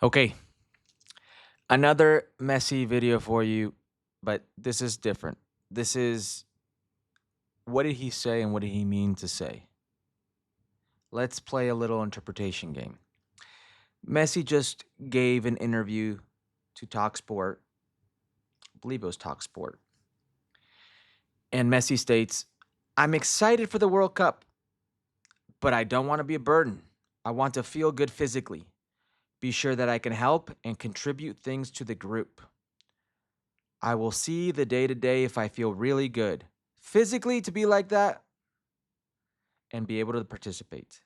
Okay, another messy video for you, but this is different. This is what did he say and what did he mean to say? Let's play a little interpretation game. Messi just gave an interview to TalkSport. I believe it was TalkSport. And Messi states, I'm excited for the World Cup, but I don't want to be a burden. I want to feel good physically. Be sure that I can help and contribute things to the group. I will see the day to day if I feel really good. Physically, to be like that and be able to participate.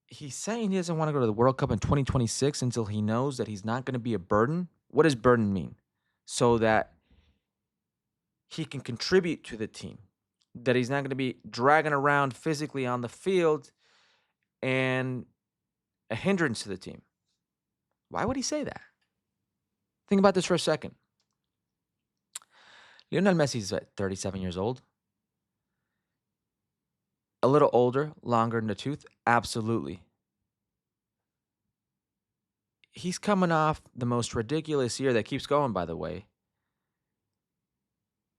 He's saying he doesn't want to go to the World Cup in 2026 until he knows that he's not going to be a burden. What does burden mean? So that he can contribute to the team, that he's not going to be dragging around physically on the field and a hindrance to the team. Why would he say that? Think about this for a second. Lionel Messi is 37 years old. A little older, longer in the tooth? Absolutely. He's coming off the most ridiculous year that keeps going, by the way,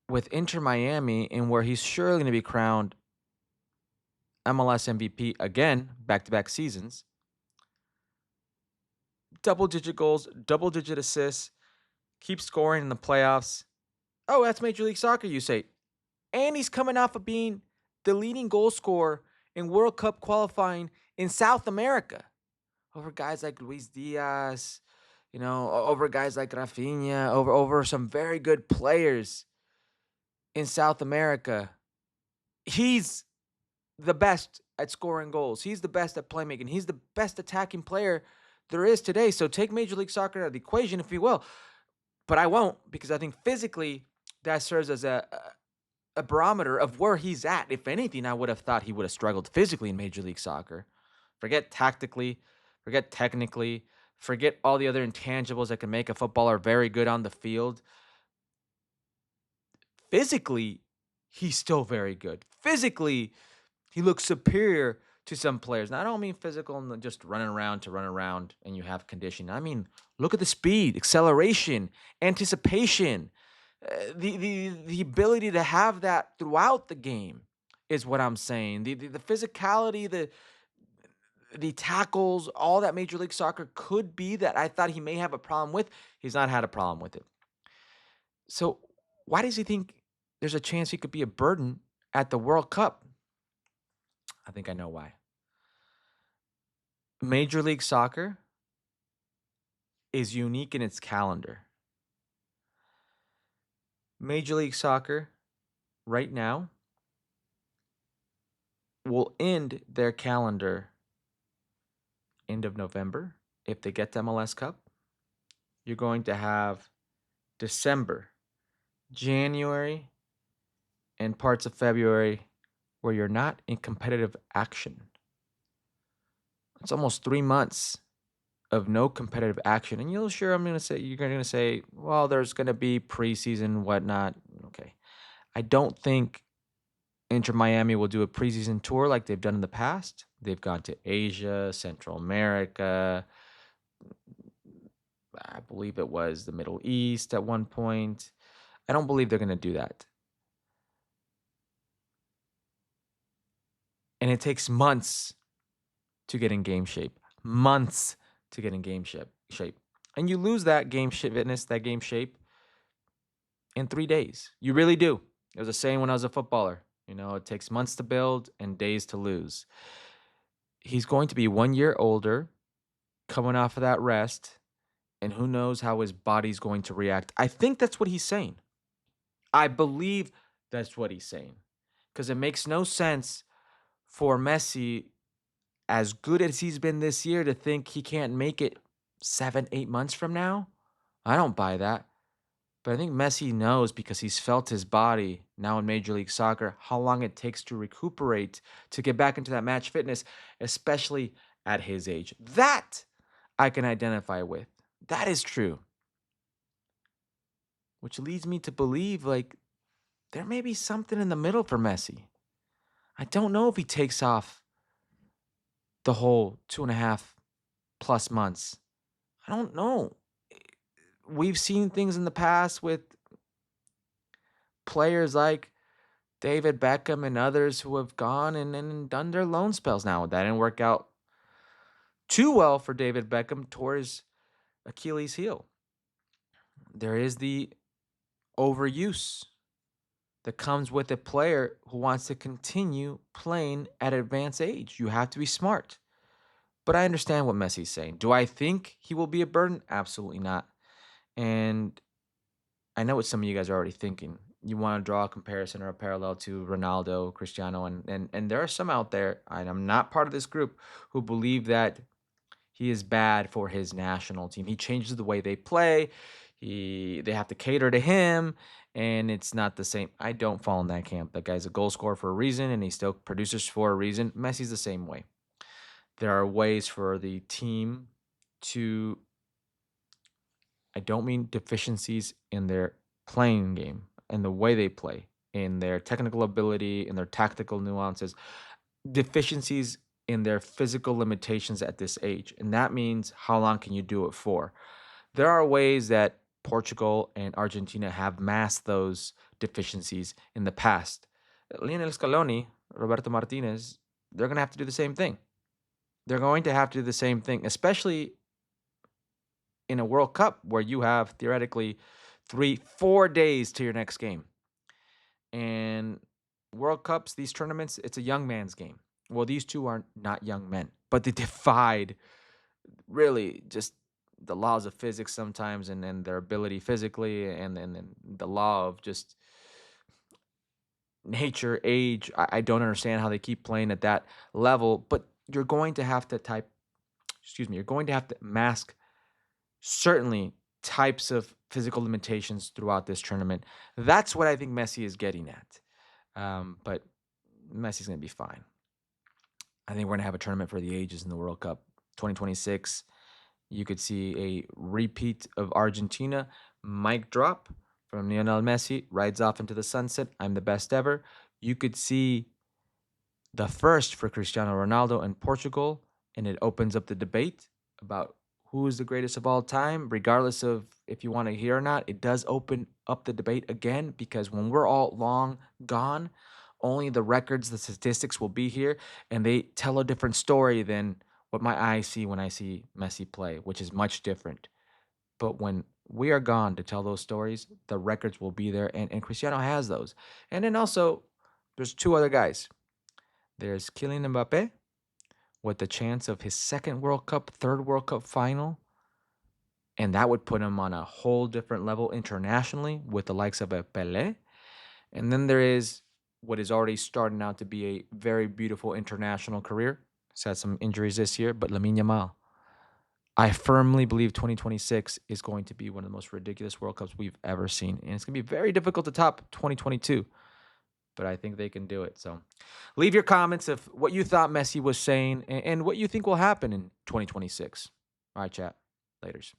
with Inter Miami, and where he's surely going to be crowned MLS MVP again, back to back seasons. Double digit goals, double digit assists, keep scoring in the playoffs. Oh, that's Major League Soccer, you say. And he's coming off of being the leading goal scorer in World Cup qualifying in South America over guys like Luis Diaz, over guys like Rafinha, over some very good players in South America. He's the best at scoring goals. He's the best at playmaking. He's the best attacking player there is today. So take Major League Soccer out of the equation, if you will. But I won't, because I think physically that serves as a barometer of where he's at. If anything, I would have thought he would have struggled physically in Major League Soccer. Forget tactically, forget technically, forget all the other intangibles that can make a footballer very good on the field. Physically, he's still very good. Physically, he looks superior to some players. Now, I don't mean physical and just running around to run around and you have condition. I mean, look at the speed, acceleration, anticipation, the ability to have that throughout the game is what I'm saying. The physicality, the tackles, all that Major League Soccer could be that I thought he may have a problem with. He's not had a problem with it. So why does he think there's a chance he could be a burden at the World Cup? I think I know why. Major League Soccer is unique in its calendar. Major League Soccer right now will end their calendar end of November if they get to MLS Cup. You're going to have December, January, and parts of February where you're not in competitive action. It's almost 3 months of no competitive action. And you're going to say, well, there's going to be preseason, whatnot. Okay. I don't think Inter Miami will do a preseason tour like they've done in the past. They've gone to Asia, Central America. I believe it was the Middle East at one point. I don't believe they're going to do that. And it takes months to get in game shape. Months to get in game shape. And you lose that game fitness, that game shape in 3 days. You really do. There was a saying when I was a footballer, it takes months to build and days to lose. He's going to be 1 year older, coming off of that rest, and who knows how his body's going to react. I think that's what he's saying. I believe that's what he's saying. Because it makes no sense for Messi, as good as he's been this year, to think he can't make it 7, 8 months from now. I don't buy that. But I think Messi knows, because he's felt his body now in Major League Soccer, how long it takes to recuperate, to get back into that match fitness, especially at his age. That I can identify with. That is true. Which leads me to believe, there may be something in the middle for Messi. I don't know if he takes off the whole 2.5 plus months. I don't know. We've seen things in the past with players like David Beckham and others who have gone and done their loan spells now. That didn't work out too well for David Beckham towards Achilles' heel. There is the overuse that comes with a player who wants to continue playing at an advanced age. You have to be smart. But I understand what Messi's saying. Do I think he will be a burden? Absolutely not. And I know what some of you guys are already thinking. You want to draw a comparison or a parallel to Ronaldo, Cristiano, and there are some out there, and I'm not part of this group, who believe that he is bad for his national team. He changes the way they play. They have to cater to him, and it's not the same. I don't fall in that camp. That guy's a goal scorer for a reason, and he still produces for a reason. Messi's the same way. There are ways for the team to, I don't mean deficiencies in their playing game and the way they play, in their technical ability, in their tactical nuances, deficiencies in their physical limitations at this age. And that means how long can you do it for? There are ways that Portugal and Argentina have masked those deficiencies in the past. Lionel Scaloni, Roberto Martinez, they're going to have to do the same thing. They're going to have to do the same thing, especially in a World Cup where you have theoretically 3-4 days to your next game. And World Cups, these tournaments, it's a young man's game. Well, these two are not young men, but they defied really just the laws of physics sometimes, and their ability physically, and the law of just nature, age. I don't understand how they keep playing at that level, but you're going to have to you're going to have to mask certainly types of physical limitations throughout this tournament. That's what I think Messi is getting at. But Messi's going to be fine. I think we're going to have a tournament for the ages in the World Cup 2026. You could see a repeat of Argentina. Mic drop from Lionel Messi, rides off into the sunset. I'm the best ever. You could see the first for Cristiano Ronaldo in Portugal, and it opens up the debate about who is the greatest of all time, regardless of if you want to hear or not. It does open up the debate again, because when we're all long gone, only the records, the statistics will be here, and they tell a different story than what my eyes see when I see Messi play, which is much different. But when we are gone to tell those stories, the records will be there, and Cristiano has those. And then also, there's two other guys. There's Kylian Mbappe, with the chance of his second World Cup, third World Cup final. And that would put him on a whole different level internationally with the likes of a Pelé. And then there is what is already starting out to be a very beautiful international career. He's had some injuries this year, but Lamine Yamal. I firmly believe 2026 is going to be one of the most ridiculous World Cups we've ever seen. And it's going to be very difficult to top 2022. But I think they can do it. So leave your comments of what you thought Messi was saying and what you think will happen in 2026. All right, chat. Laters.